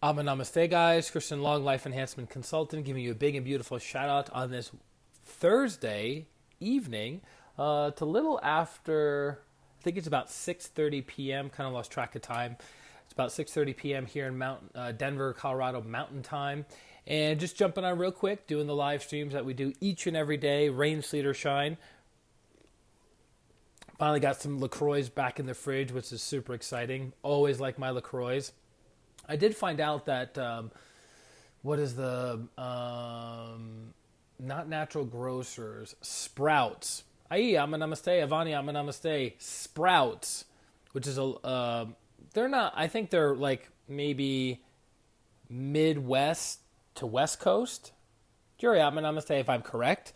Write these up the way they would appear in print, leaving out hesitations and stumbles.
Namaste, guys. ChristianRLong, Life Enhancement Consultant, giving you a big and beautiful shout out on this Thursday evening to little after, I think it's about 6:30 p.m. Kind of lost track of time. It's about 6:30 p.m. here in Denver, Colorado Mountain Time. And just jumping on real quick, doing the live streams that we do each and every day, rain, sleet, or shine. Finally got some LaCroix back in the fridge, which is super exciting. Always like my LaCroix. I did find out that, what is the, not Natural Grocers, Sprouts. Aye, namaste, Avani, namaste. Sprouts, which is they're not, I think they're like maybe Midwest to West Coast. Jerry, namaste, if I'm correct.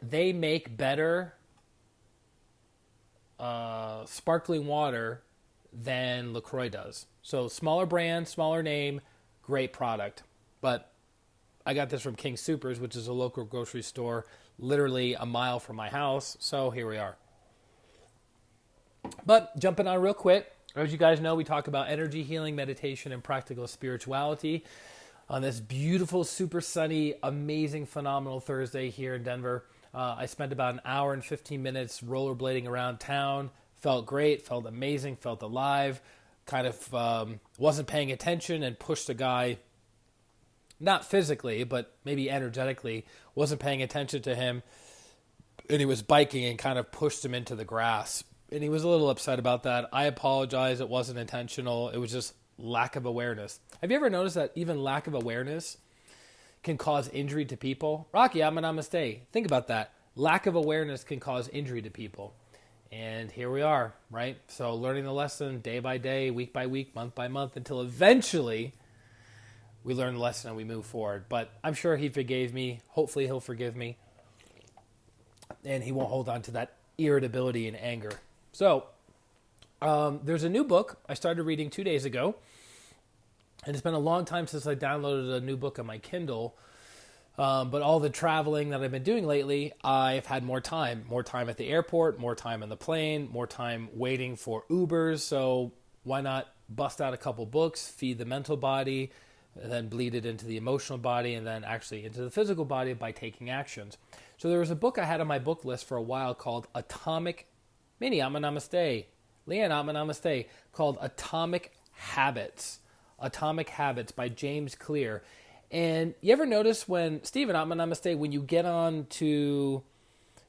They make better sparkling water than LaCroix does. So smaller brand, smaller name, great product. But I got this from King Supers, which is a local grocery store literally a mile from my house. So here we are. But jumping on real quick, as you guys know, we talk about energy healing, meditation, and practical spirituality on this beautiful, super sunny, amazing, phenomenal Thursday here in Denver. I spent about an hour and 15 minutes rollerblading around town. Felt great, felt amazing, felt alive. Kind of wasn't paying attention and pushed a guy, not physically, but maybe energetically, wasn't paying attention to him. And he was biking and kind of pushed him into the grass. And he was a little upset about that. I apologize. It wasn't intentional. It was just lack of awareness. Have you ever noticed that even lack of awareness can cause injury to people? Rocky, namaste. Think about that. Lack of awareness can cause injury to people. And here we are, right? So learning the lesson day by day, week by week, month by month, until eventually we learn the lesson and we move forward. But I'm sure he forgave me. Hopefully he'll forgive me. And he won't hold on to that irritability and anger. So there's a new book I started reading 2 days ago. And it's been a long time since I downloaded a new book on my Kindle. But all the traveling that I've been doing lately, I've had more time at the airport, more time on the plane, more time waiting for Ubers. So why not bust out a couple books, feed the mental body, and then bleed it into the emotional body, and then actually into the physical body by taking actions. So there was a book I had on my book list for a while called Atomic, Minnie, Namaste, Leanne, Namaste, called Atomic Habits. Atomic Habits by James Clear. And you ever notice when, Stephen, namaste, when you get on to,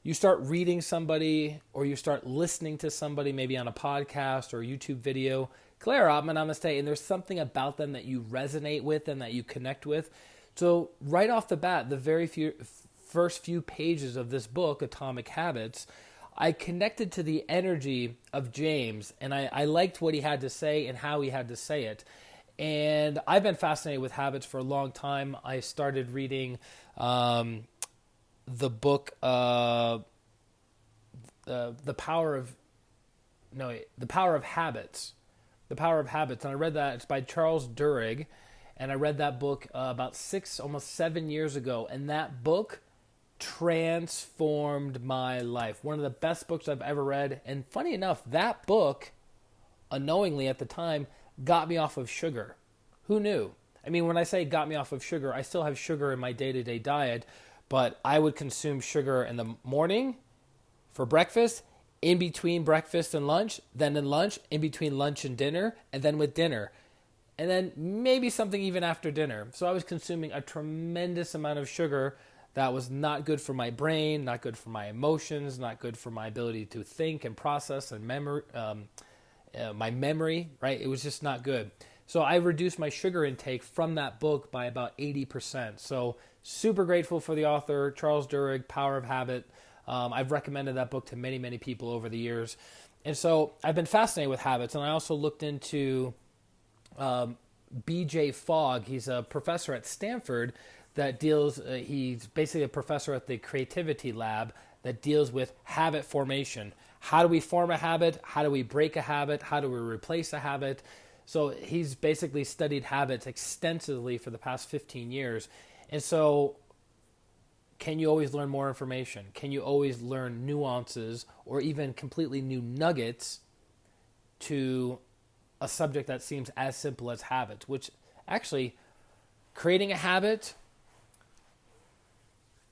you start reading somebody or you start listening to somebody, maybe on a podcast or a YouTube video, Claire, namaste, and there's something about them that you resonate with and that you connect with. So right off the bat, the first few pages of this book, Atomic Habits, I connected to the energy of James, and I liked what he had to say and how he had to say it. And I've been fascinated with habits for a long time. I started reading the book, The Power of Habits. The Power of Habits. And I read that. It's by Charles Duhigg. And I read that book about 6, almost 7 years ago. And that book transformed my life. One of the best books I've ever read. And funny enough, that book, unknowingly at the time, got me off of sugar. Who knew? I mean, when I say got me off of sugar, I still have sugar in my day-to-day diet, but I would consume sugar in the morning for breakfast, in between breakfast and lunch, then in lunch, in between lunch and dinner, and then with dinner, and then maybe something even after dinner. So I was consuming a tremendous amount of sugar that was not good for my brain, not good for my emotions, not good for my ability to think and process and my memory, right? It was just not good. So I reduced my sugar intake from that book by about 80%. So super grateful for the author, Charles Duhigg, Power of Habit. I've recommended that book to many, many people over the years. And so I've been fascinated with habits. And I also looked into B.J. Fogg. He's a professor at Stanford that deals, he's basically a professor at the Creativity Lab that deals with habit formation. How do we form a habit? How do we break a habit? How do we replace a habit? So he's basically studied habits extensively for the past 15 years. And so can you always learn more information? Can you always learn nuances or even completely new nuggets to a subject that seems as simple as habits, which Actually, creating a habit,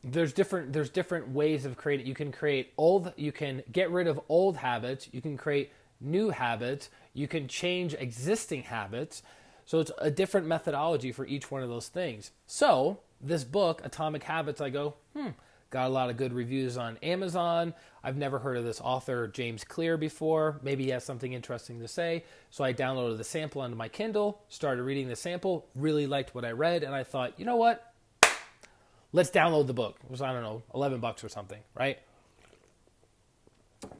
there's different ways of creating. You can get rid of old habits, you can create new habits, you can change existing habits. So it's a different methodology for each one of those things. So this book, Atomic Habits, I go, got a lot of good reviews on Amazon. I've never heard of this author, James Clear, before. Maybe he has something interesting to say. So I downloaded the sample onto my Kindle, started reading the sample, really liked what I read, and I thought, you know what? Let's download the book. It was, I don't know, $11 or something, right?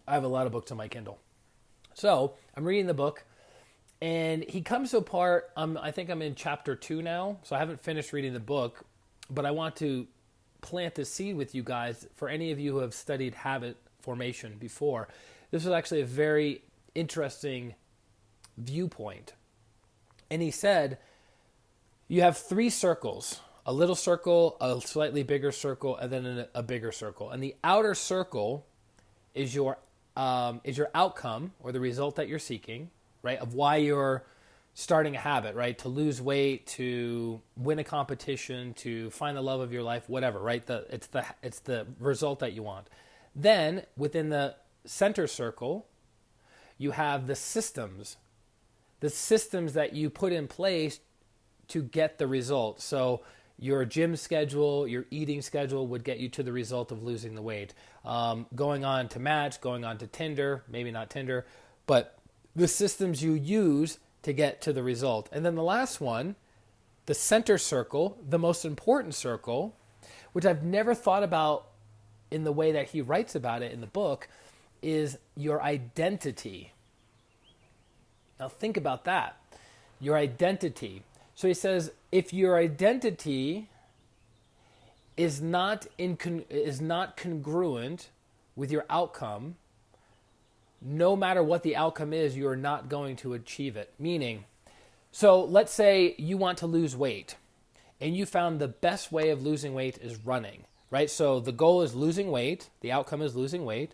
I have a lot of books on my Kindle. So I'm reading the book, and he comes to a part, I think I'm in chapter 2 now, so I haven't finished reading the book, but I want to plant the seed with you guys. For any of you who have studied habit formation before, this was actually a very interesting viewpoint. And he said, you have 3 circles, a little circle, a slightly bigger circle, and then a bigger circle. And the outer circle is your outcome, or the result that you're seeking, right? Of why you're starting a habit, right? To lose weight, to win a competition, to find the love of your life, whatever, right? It's the result that you want. Then within the center circle, you have the systems that you put in place to get the result. So your gym schedule, your eating schedule would get you to the result of losing the weight. Going on to Match, going on to Tinder, maybe not Tinder, but the systems you use to get to the result. And then the last one, the center circle, the most important circle, which I've never thought about in the way that he writes about it in the book, is your identity. Now think about that. Your identity. So he says, if your identity is not congruent with your outcome, no matter what the outcome is, you're not going to achieve it. Meaning, so let's say you want to lose weight, and you found the best way of losing weight is running, right? So the goal is losing weight. The outcome is losing weight.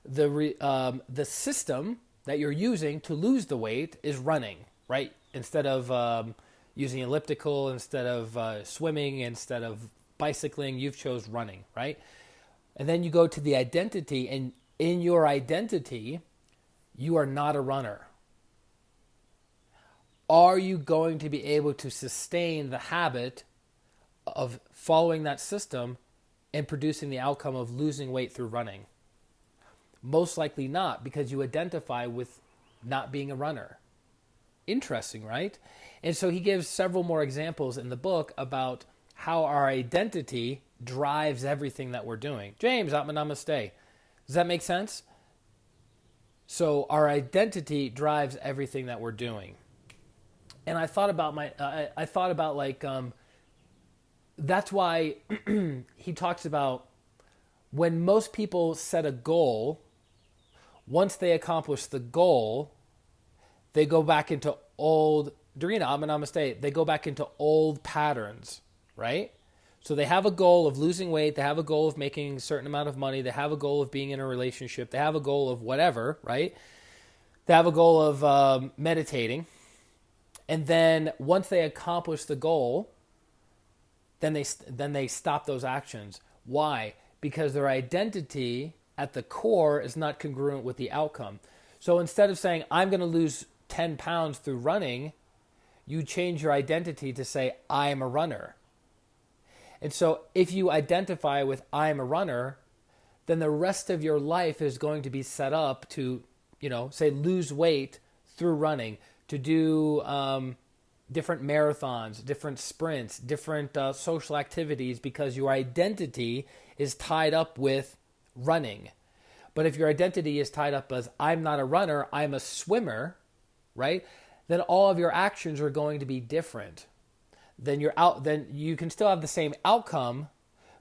The system that you're using to lose the weight is running, right? Instead of using elliptical, instead of swimming, instead of bicycling, you've chose running, right? And then you go to the identity, and in your identity, you are not a runner. Are you going to be able to sustain the habit of following that system and producing the outcome of losing weight through running? Most likely not, because you identify with not being a runner. Interesting, right? And so he gives several more examples in the book about how our identity drives everything that we're doing. James, Atma Namaste. Does that make sense? So our identity drives everything that we're doing. And I thought about that's why he talks about when most people set a goal, once they accomplish the goal, they go back into old, Dorina, Atma Namaste, they go back into old patterns, right? So they have a goal of losing weight, they have a goal of making a certain amount of money, they have a goal of being in a relationship, they have a goal of whatever, right? They have a goal of meditating. And then once they accomplish the goal, then they stop those actions. Why? Because their identity at the core is not congruent with the outcome. So instead of saying, I'm going to lose 10 pounds through running, you change your identity to say, I am a runner. And so if you identify with I am a runner, then the rest of your life is going to be set up to, say lose weight through running, to do different marathons, different sprints, different social activities, because your identity is tied up with running. But if your identity is tied up as I'm not a runner, I'm a swimmer, right? Then all of your actions are going to be different. Then you can still have the same outcome,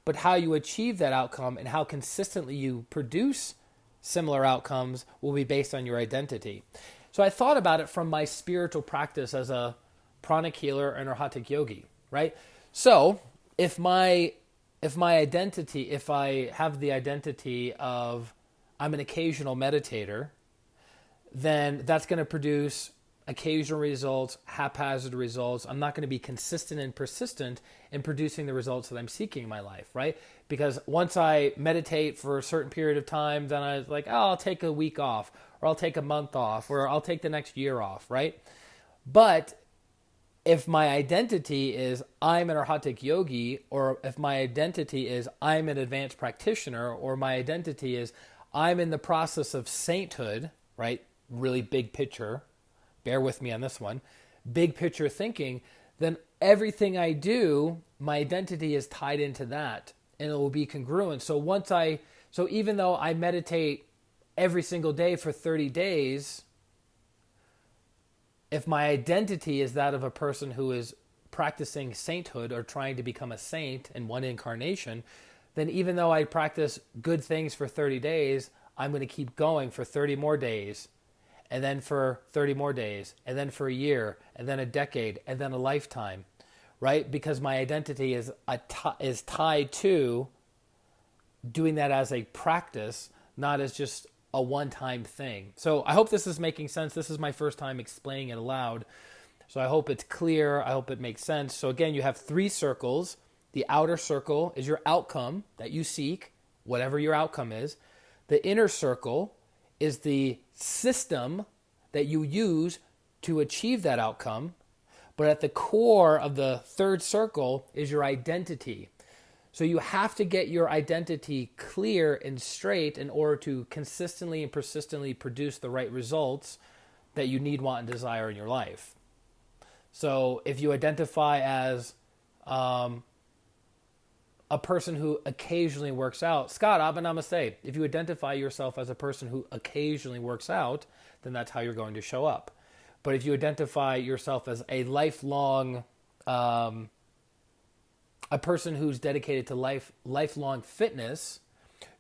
but how you achieve that outcome and how consistently you produce similar outcomes will be based on your identity. So I thought about it from my spiritual practice as a pranic healer and arhatic yogi, right? So if I have the identity of I'm an occasional meditator, then that's going to produce occasional results, haphazard results. I'm not going to be consistent and persistent in producing the results that I'm seeking in my life, right? Because once I meditate for a certain period of time, then I was like, oh, I'll take a week off, or I'll take a month off, or I'll take the next year off, right? But if my identity is I'm an Arhatic yogi, or if my identity is I'm an advanced practitioner, or my identity is I'm in the process of sainthood, right? Really big picture. Bear with me on this one. Big picture thinking, then everything I do, my identity is tied into that, and it will be congruent. So even though I meditate every single day for 30 days, if my identity is that of a person who is practicing sainthood or trying to become a saint in one incarnation, then even though I practice good things for 30 days, I'm going to keep going for 30 more days, and then for 30 more days, and then for a year, and then a decade, and then a lifetime, right? Because my identity is tied to doing that as a practice, not as just a one-time thing. So I hope this is making sense. This is my first time explaining it aloud. So I hope it's clear. I hope it makes sense. So again, you have 3 circles. The outer circle is your outcome that you seek, whatever your outcome is. The inner circle is the system that you use to achieve that outcome. But at the core of the 3rd circle is your identity. So you have to get your identity clear and straight in order to consistently and persistently produce the right results that you need, want, and desire in your life. So if you identify as a person who occasionally works out, Scott, Abba Namaste, if you identify yourself as a person who occasionally works out, then that's how you're going to show up. But if you identify yourself as a lifelong a person who's dedicated to lifelong fitness,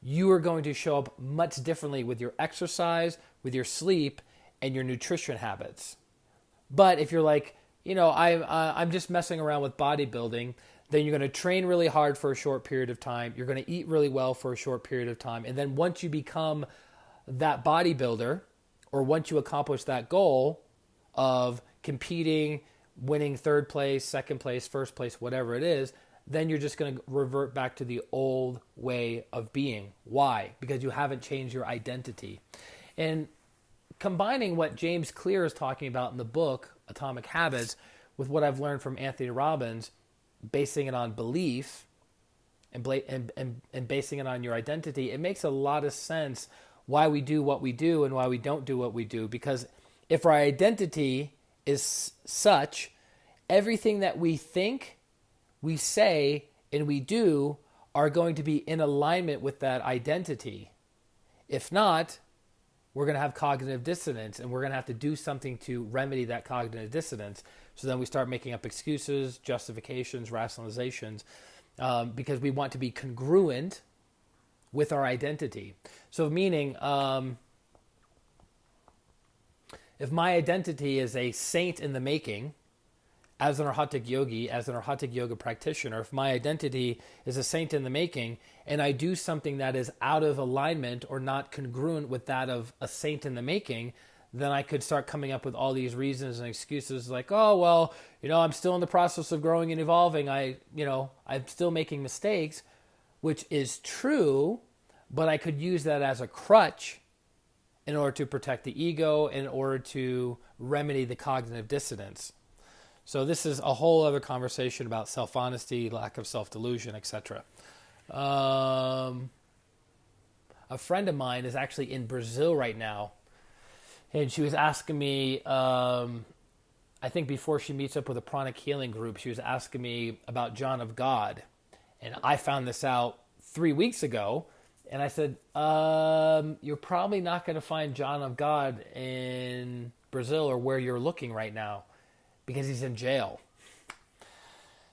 you are going to show up much differently with your exercise, with your sleep, and your nutrition habits. But if you're like, I'm just messing around with bodybuilding, then you're going to train really hard for a short period of time. You're going to eat really well for a short period of time. And then once you become that bodybuilder, or once you accomplish that goal of competing, winning 3rd place, 2nd place, 1st place, whatever it is, then you're just going to revert back to the old way of being. Why? Because you haven't changed your identity. And combining what James Clear is talking about in the book, Atomic Habits, with what I've learned from Anthony Robbins, basing it on belief and basing it on your identity, it makes a lot of sense why we do what we do and why we don't do what we do. Because if our identity is such, everything that we think, we say, and we do are going to be in alignment with that identity. If not, we're going to have cognitive dissonance, and we're going to have to do something to remedy that cognitive dissonance. So then we start making up excuses, justifications, rationalizations, because we want to be congruent with our identity. So meaning, if my identity is a saint in the making, as an Arhatic yogi, as an Arhatic yoga practitioner, if my identity is a saint in the making, and I do something that is out of alignment or not congruent with that of a saint in the making, then I could start coming up with all these reasons and excuses like, oh, well, I'm still in the process of growing and evolving. I'm still making mistakes, which is true, but I could use that as a crutch in order to protect the ego, in order to remedy the cognitive dissonance. So this is a whole other conversation about self-honesty, lack of self-delusion, etc. A friend of mine is actually in Brazil right now, and she was asking me, I think before she meets up with a pranic healing group, she was asking me about John of God. And I found this out 3 weeks ago, and I said, you're probably not going to find John of God in Brazil or where you're looking right now, because he's in jail.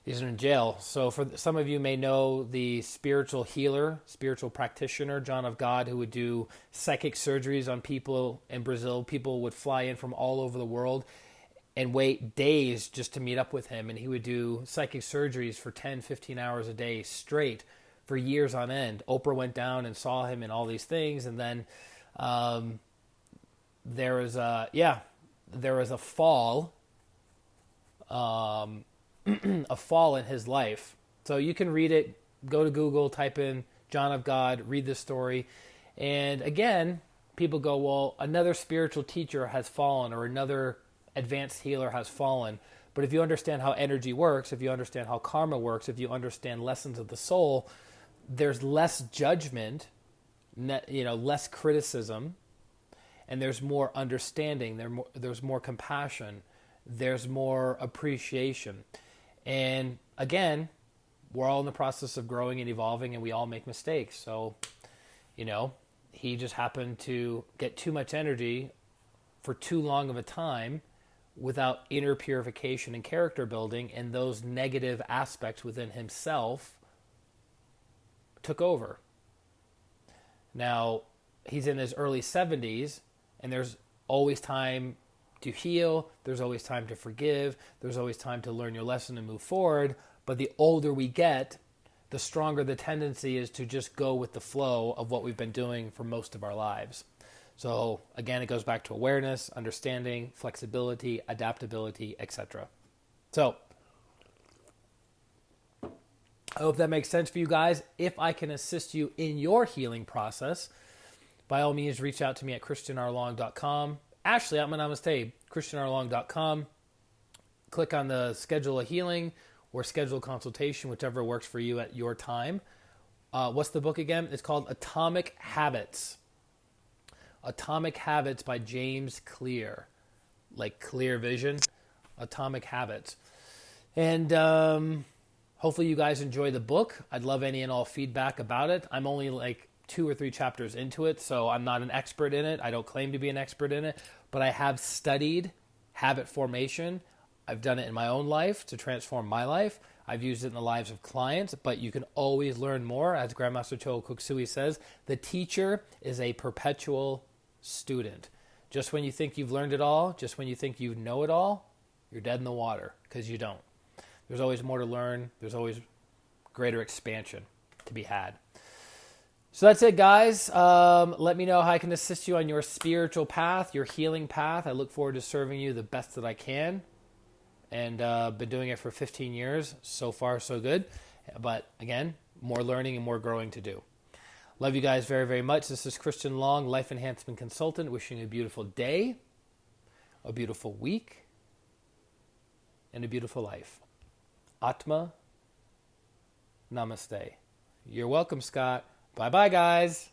He's in jail. So for some of you may know the spiritual healer, spiritual practitioner, John of God, who would do psychic surgeries on people in Brazil. People would fly in from all over the world and wait days just to meet up with him. And he would do psychic surgeries for 10, 15 hours a day straight for years on end. Oprah went down and saw him in all these things. And then there was, there was a fall, a fall in his life. So you can read it, go to Google, type in John of God, read the story. And again, people go, well, another spiritual teacher has fallen or another advanced healer has fallen. But if you understand how energy works, if you understand how karma works, if you understand lessons of the soul, there's less judgment, less criticism, and there's more understanding, there's more compassion, there's more appreciation. And again, we're all in the process of growing and evolving, and we all make mistakes. So, he just happened to get too much energy for too long of a time without inner purification and character building, and those negative aspects within himself took over. Now, he's in his early 70s, and there's always time to heal, there's always time to forgive, there's always time to learn your lesson and move forward. But the older we get, the stronger the tendency is to just go with the flow of what we've been doing for most of our lives. So again, it goes back to awareness, understanding, flexibility, adaptability, etc. So I hope that makes sense for you guys. If I can assist you in your healing process, by all means, reach out to me at ChristianRLong.com. Actually, I'm going to say ChristianRLong.com. Click on the schedule a healing or schedule a consultation, whichever works for you at your time. What's the book again? It's called Atomic Habits. Atomic Habits by James Clear. Like clear vision. Atomic Habits. And hopefully you guys enjoy the book. I'd love any and all feedback about it. I'm only like 2 or 3 chapters into it, so I'm not an expert in it. I don't claim to be an expert in it, but I have studied habit formation. I've done it in my own life to transform my life. I've used it in the lives of clients, but you can always learn more. As Grandmaster Cho Koksui says, the teacher is a perpetual student. Just when you think you've learned it all, just when you think you know it all, you're dead in the water, because you don't. There's always more to learn. There's always greater expansion to be had. So that's it, guys. Let me know how I can assist you on your spiritual path, your healing path. I look forward to serving you the best that I can. And been doing it for 15 years. So far, so good. But again, more learning and more growing to do. Love you guys very, very much. This is Christian Long, Life Enhancement Consultant, wishing you a beautiful day, a beautiful week, and a beautiful life. Atma Namaste. You're welcome, Scott. Bye-bye, guys.